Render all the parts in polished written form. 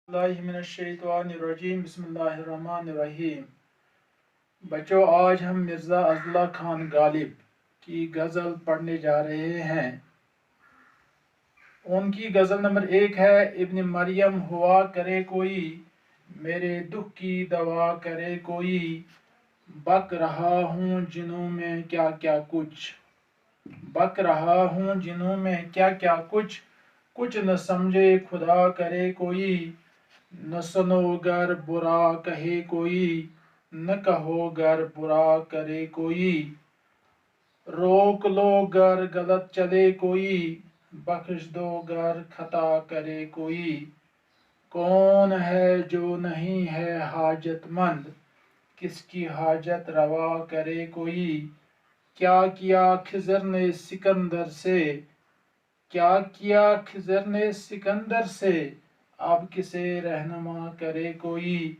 बिस्मिल्लाहिर्रहमानिर्रहीम। बच्चों, आज हम मिर्ज़ा अब्दुल्ला खान गालिब की गज़ल पढ़ने जा रहे हैं। उनकी गज़ल नंबर 1 है, इब्न मरियम हुआ करे कोई, मेरे दुख की दवा करे कोई, बक रहा हूँ जिनों में क्या क्या कुछ, बक रहा हूँ जिनों में क्या क्या कुछ न समझे खुदा करे कोई, न सुनो गर बुरा कहे कोई, न कहो गर बुरा करे कोई, रोक लो गर गलत चले कोई, बख्श दो गर खता करे कोई। कौन है जो नहीं है हाजतमंद, किसकी हाजत रवा करे कोई। क्या किया खिज़र ने सिकंदर से, क्या किया खिज़र ने सिकंदर से, अब किसे रहनुमा करे कोई।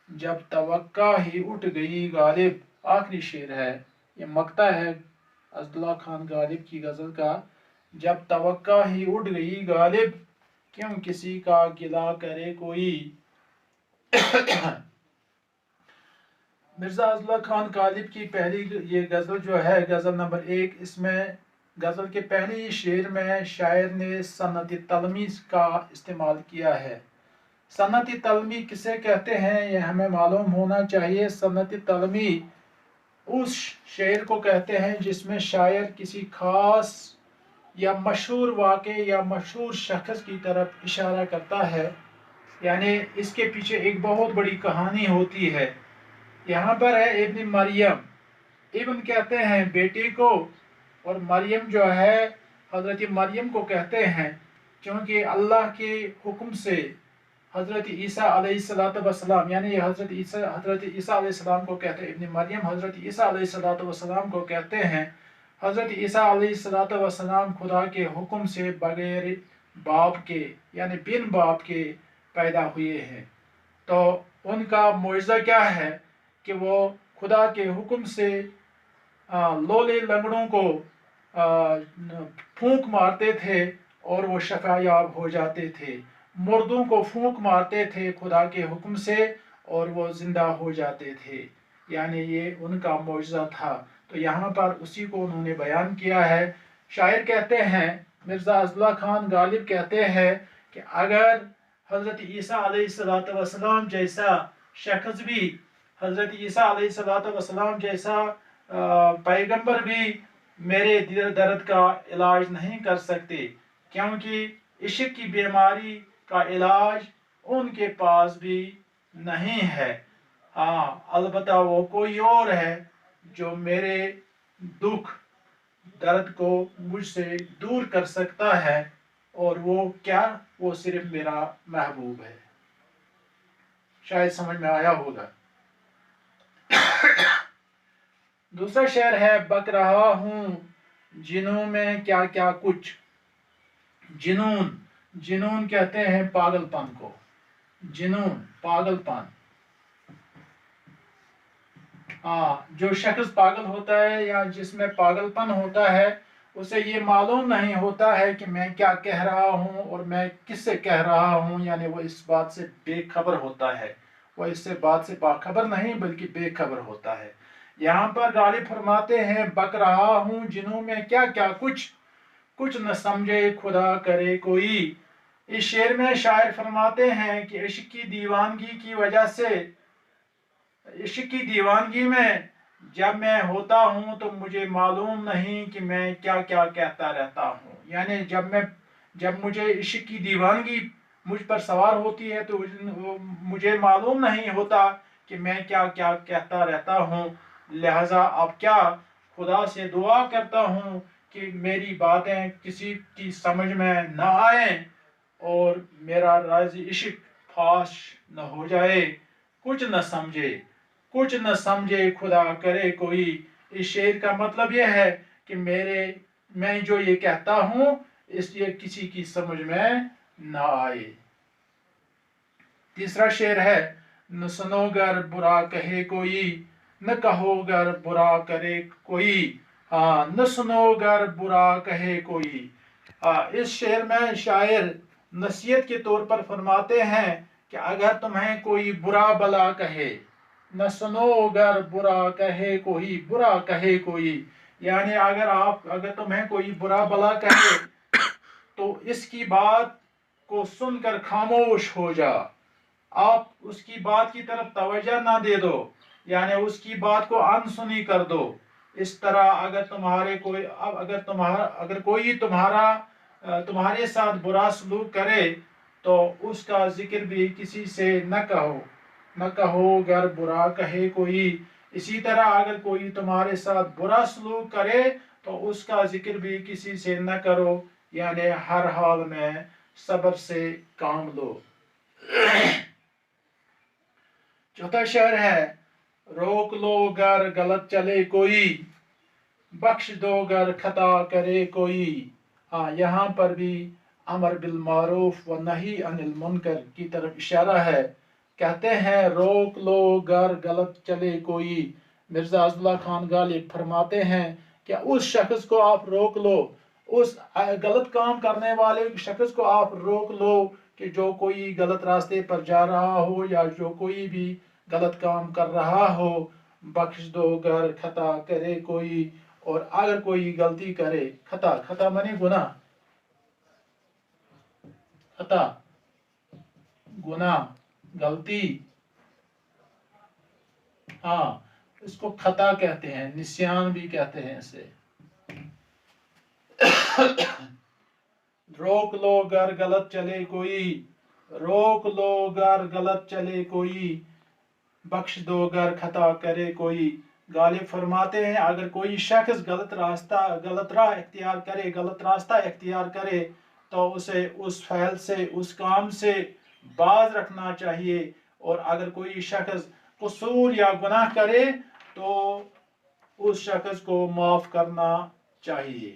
जब तवक्का ही उठ गई गालिब, आखिरी शेर है, ये मक्ता है अब्दुल्ला खान गालिब की गज़ल का। जब तवक्का ही उठ गई गालिब, क्यों किसी का गिला करे कोई। मिर्ज़ा अब्दुल्ला खान गालिब की पहली ये गज़ल जो है, गज़ल नंबर 1, इसमें गज़ल के पहले ही शेर में शायर ने सनत तलमी का इस्तेमाल किया है। सनत तलमी किसे कहते हैं ये हमें मालूम होना चाहिए। सनत तलमी उस शेर को कहते हैं जिसमें शायर किसी खास या मशहूर वाक़े या मशहूर शख्स की तरफ इशारा करता है, यानी इसके पीछे एक बहुत बड़ी कहानी होती है। यहाँ पर है इब्न मरियम, इब्न कहते हैं बेटी को, और मरियम जो है हज़रत मरियम को कहते हैं, क्योंकि अल्लाह के हुक्म से हज़रत ईसा अलैहिस्सलाम, यानी हज़रत ईसा अलैहिस्सलाम को कहते हैं। इब्न मरियम हज़रत ईसा अलैहिस्सलाम को कहते हैं। हज़रत ईसा अलैहिस्सलाम खुदा के हुक्म से बगैर बाप के, यानी बिन बाप के पैदा हुए हैं। तो उनका मुआज़ा क्या है कि वो खुदा के हुक्म से लोले लंगड़ों को फूंक मारते थे और वो शफायाब हो जाते थे। मुर्दों को फूंक मारते थे खुदा के हुक्म से और वो जिंदा हो जाते थे, यानी ये उनका मुआज़ा था। तो यहाँ पर उसी को उन्होंने बयान किया है। शायर कहते हैं, मिर्ज़ा अब्दुल्ला खान गालिब कहते हैं कि अगर हज़रत ईसा अलैहिस्सलाम जैसा शख्स भी, हज़रत ईसा अलैहिस्सलाम जैसा पैगंबर भी मेरे दर्द का इलाज नहीं कर सकते, क्योंकि इश्क की बीमारी का इलाज उनके पास भी नहीं है। हाँ, अलबत्ता वो कोई और है जो मेरे दुख दर्द को मुझसे दूर कर सकता है, और वो क्या, वो सिर्फ मेरा महबूब है। शायद समझ में आया होगा। दूसरा शेर है, बक रहा हूँ जिनों में क्या क्या कुछ। जिनून, जिनून कहते हैं पागलपन को, जिनून पागलपन। हाँ, जो शख्स पागल होता है या जिसमें पागलपन होता है, उसे ये मालूम नहीं होता है कि मैं क्या कह रहा हूँ और मैं किससे कह रहा हूँ, यानी वो इस बात से बेखबर होता है। वो इससे बात से बाखबर नहीं बल्कि बेखबर होता है। यहाँ पर गालिब फरमाते हैं, बक रहा हूँ जिनों में क्या क्या कुछ न समझे खुदा करे कोई। इस शेर में शायर फरमाते हैं कि इश्क की दीवानगी की वजह से, इश्क की दीवानगी में जब मैं होता हूँ तो मुझे मालूम नहीं कि मैं क्या क्या कहता रहता हूँ। यानी जब मुझे इश्क की दीवानगी मुझ पर सवार होती है तो मुझे मालूम नहीं होता कि मैं क्या क्या कहता रहता हूँ। लिहाजा अब क्या खुदा से दुआ करता हूँ कि मेरी बातें किसी की समझ में न आए और मेरा राज इश्क फाश न हो जाए। कुछ न समझे खुदा करे कोई। इस शेर का मतलब यह है कि मैं जो ये कहता हूँ इसलिए किसी की समझ में ना आए। तीसरा शेर है, न सुनो गर बुरा कहे कोई, न कहो गर बुरा करे कोई। हाँ, न सुनो गर बुरा कहे कोई। इस शेर में शायर नसीहत के तौर पर फरमाते हैं کہ اگر تمہیں کوئی برا بلا کہے، نہ سنو اگر برا کہے کوئی، برا کہے کوئی، یعنی اگر تمہیں کوئی برا بلا کہے تو اس کی بات کو سن کر خاموش ہو جا، آپ اس کی بات کی طرف توجہ نہ دے دو، یعنی اس کی بات کو انسنی کر دو۔ اس طرح اگر کوئی تمہارے ساتھ برا سلوک کرے تو اس کا ذکر بھی کسی سے نہ کہو اگر برا کہے کوئی۔ اسی طرح اگر کوئی تمہارے ساتھ برا سلوک کرے تو اس کا ذکر بھی کسی سے نہ کرو، یعنی ہر حال میں صبر سے کام لو۔ چوتھا شعر ہے، روک لو گر غلط چلے کوئی، بخش دو گر خطا کرے کوئی۔ ہاں، یہاں پر بھی امر بالمعروف و نہی عن المنکر کی طرف اشارہ ہے۔ کہتے ہیں روک لو گر غلط چلے کوئی۔ مرزا عبداللہ خان غالب فرماتے ہیں کہ اس شخص کو آپ روک لو، اس غلط کام کرنے والے شخص کو آپ روک لو کہ جو کوئی غلط راستے پر جا رہا ہو یا جو کوئی بھی غلط کام کر رہا ہو۔ بخش دو گر خطا کرے کوئی، اور اگر کوئی غلطی کرے، خطا مانے گناہ، خطا گناہ غلطی، ہاں اس کو خطا کہتے ہیں، نسیان بھی کہتے ہیں اسے۔ روک لو گر غلط چلے کوئی، روک لو گر غلط چلے کوئی، بخش دو گر خطا کرے کوئی۔ غالب فرماتے ہیں اگر کوئی شخص غلط راہ اختیار کرے، غلط راستہ اختیار کرے تو اسے اس فعل سے، اس کام سے باز رکھنا چاہیے، اور اگر کوئی شخص قصور یا گناہ کرے تو اس شخص کو معاف کرنا چاہیے۔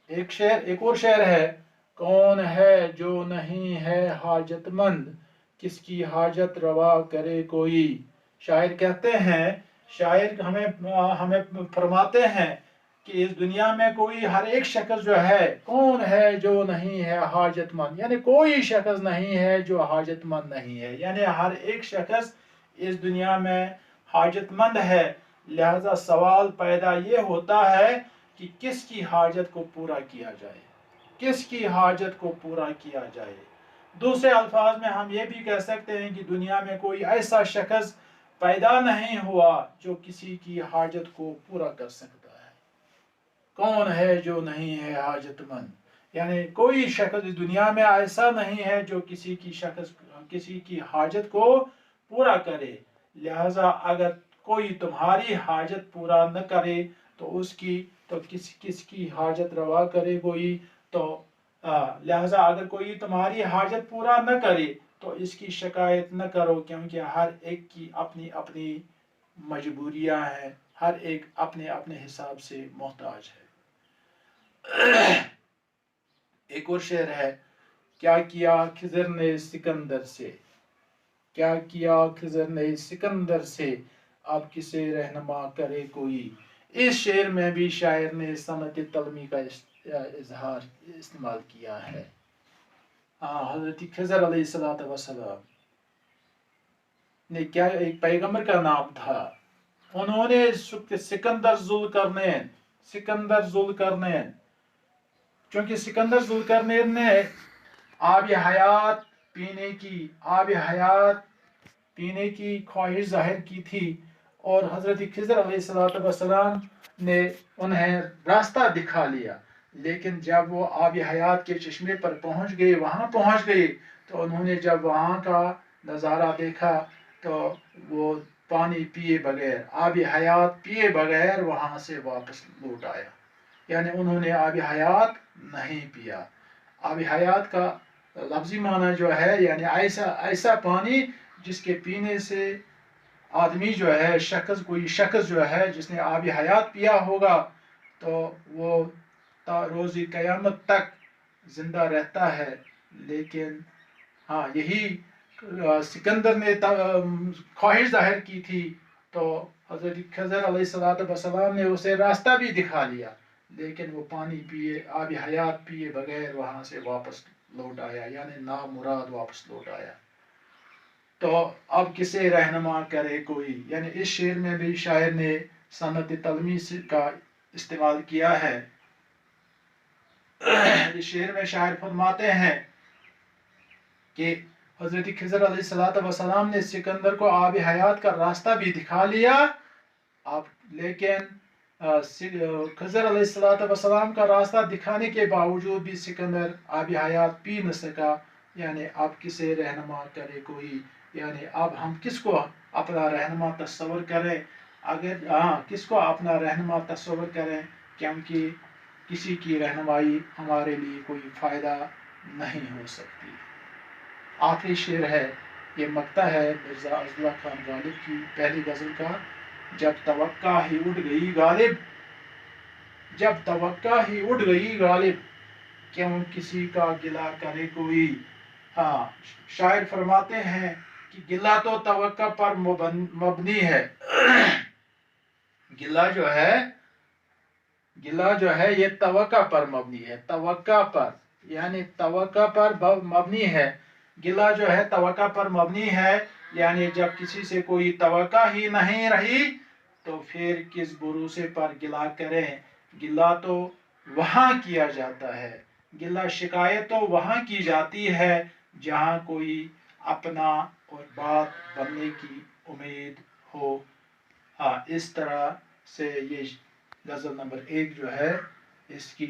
ایک اور شعر ہے، کون ہے جو نہیں ہے حاجت مند، کس کی حاجت روا کرے کوئی۔ شاعر کہتے ہیں، شاعر ہمیں فرماتے ہیں کہ اس دنیا میں کوئی ہر ایک شخص جو ہے، کون ہے جو نہیں ہے حاجت مند، یعنی کوئی شخص نہیں ہے جو حاجت مند نہیں ہے، یعنی ہر ایک شخص اس دنیا میں حاجت مند ہے۔ لہذا سوال پیدا یہ ہوتا ہے کہ کس کی حاجت کو پورا کیا جائے، کس کی حاجت کو پورا کیا جائے۔ دوسرے الفاظ میں ہم یہ بھی کہہ سکتے ہیں کہ دنیا میں کوئی ایسا شخص پیدا نہیں ہوا جو کسی کی حاجت کو پورا کر سکتا ہے۔ کون ہے جو نہیں ہے حاجت مند، یعنی کوئی شخص اس دنیا میں ایسا نہیں ہے جو کسی کی حاجت کو پورا کرے۔ لہذا اگر کوئی تمہاری حاجت پورا نہ کرے تو کس کی حاجت روا کرے کوئی۔ تو لہذا اگر کوئی تمہاری حاجت پورا نہ کرے تو اس کی شکایت نہ کرو، کیونکہ ہر ایک کی اپنی اپنی مجبوریاں ہیں، ہر ایک اپنے اپنے حساب سے محتاج ہے۔ ایک اور شعر ہے، کیا کیا خضر نے سکندر سے، کیا کیا خضر نے سکندر سے، اب کسے رہنما کرے کوئی۔ اس شعر میں بھی شاعر نے صنعت طلمی کا اظہار استعمال کیا ہے۔ حضرت خضر علیہ السلام نے کیا، ایک پیغمبر کا نام تھا، انہوں نے سکندر ذوالقرنین، چونکہ سکندر ذوالقرنین نے آب حیات پینے کی خواہش ظاہر کی تھی، اور حضرت خضر علیہ السلام نے انہیں راستہ دکھا لیا، لیکن جب وہ آب حیات کے چشمے پر وہاں پہنچ گئے تو انہوں نے جب وہاں کا نظارہ دیکھا تو وہ پانی پیے بغیر، آب حیات پیے بغیر وہاں سے واپس لوٹ آیا، یعنی انہوں نے آب حیات نہیں پیا۔ آب حیات کا لفظی معنی جو ہے یعنی ایسا پانی جس کے پینے سے آدمی جو ہے، کوئی شخص جو ہے جس نے آب حیات پیا ہوگا تو وہ تا روز قیامت تک زندہ رہتا ہے۔ لیکن یہی سکندر نے خواہش ظاہر کی تھی تو حضرت خضر علیہ السلام نے اسے راستہ بھی دکھا لیا، لیکن وہ آب حیات پیے بغیر وہاں سے واپس लौट आया, यानी नामुराद वापस लौट आया। तो अब किसे रहनुमा करे कोई, यानी इस शेर में भी शायर ने सनत तलमी का इस्तेमाल किया है। इस शेर में शायर फरमाते हैं कि हजरत खिज़र अलैहिस्सलाम ने सिकंदर को आब हयात का रास्ता भी दिखा लिया, आप लेकिन खिज़र अलैहिस्सलाम का रास्ता दिखाने के बावजूद भी सिकंदर आब हयात पी न सका। यानी अब किसे रहनुमा करे कोई, यानी अब हम किसको अपना रहनुमा तस्वर करें, अगर किसको अपना रहनुमा तस्वर करें, क्योंकि किसी की रहनुमाई हमारे लिए कोई फ़ायदा नहीं हो सकती। आखिरी शेर है, ये मक्ता है मिर्ज़ा अज़ला खान गालिब की पहली गज़ल का। जब तवक्का ही उड़ गई गालिब, जब तवक्का ही उड़ गई गालिब, क्यों किसी का गिला करे कोई। हाँ, शायर फरमाते हैं कि गिला तो तवक्का पर मबनी है। गिला जो है ये तवक्का पर मबनी है, तवक्का पर, यानी तवक्का पर मबनी है। गिला जो है तवक्का पर मबनी है, यानी जब किसी से कोई तवक्का ही नहीं रही तो फिर किस भरोसे पर गिला करें। गिला तो वहाँ किया जाता है, गिला शिकायत तो वहाँ की जाती है जहाँ कोई अपना और बात बनने की उम्मीद हो। हाँ, इस तरह से ये गज़ल नंबर 1 जो है इसकी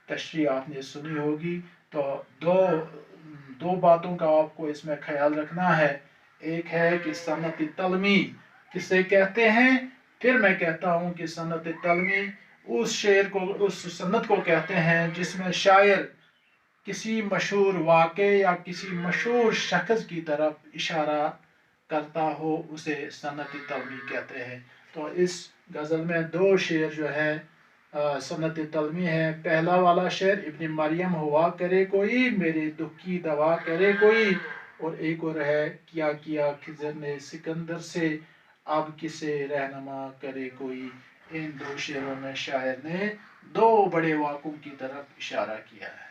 तशरीह आपने सुनी होगी। तो दो बातों का आपको इसमें ख्याल रखना है। एक है कि सनत तलमी किसे कहते हैं, फिर मैं कहता हूँ कि सनत तलमी उस शेर को, उस सनत को कहते हैं जिसमें शायर किसी मशहूर वाक़े या किसी मशहूर शख्स की तरफ इशारा करता हो, उसे सनत तलमी कहते हैं। तो इस गज़ल में 2 शेर जो है सनत तलमी है। पहला वाला शेर इब्न मरियम हुआ करे कोई, मेरे दुख की दवा करे कोई, और एक और है क्या किया खिज़र ने सिकंदर से, अब किसे रहनुमा करे कोई। इन 2 शेरों में शायर ने 2 बड़े वाक़ों की तरफ इशारा किया है।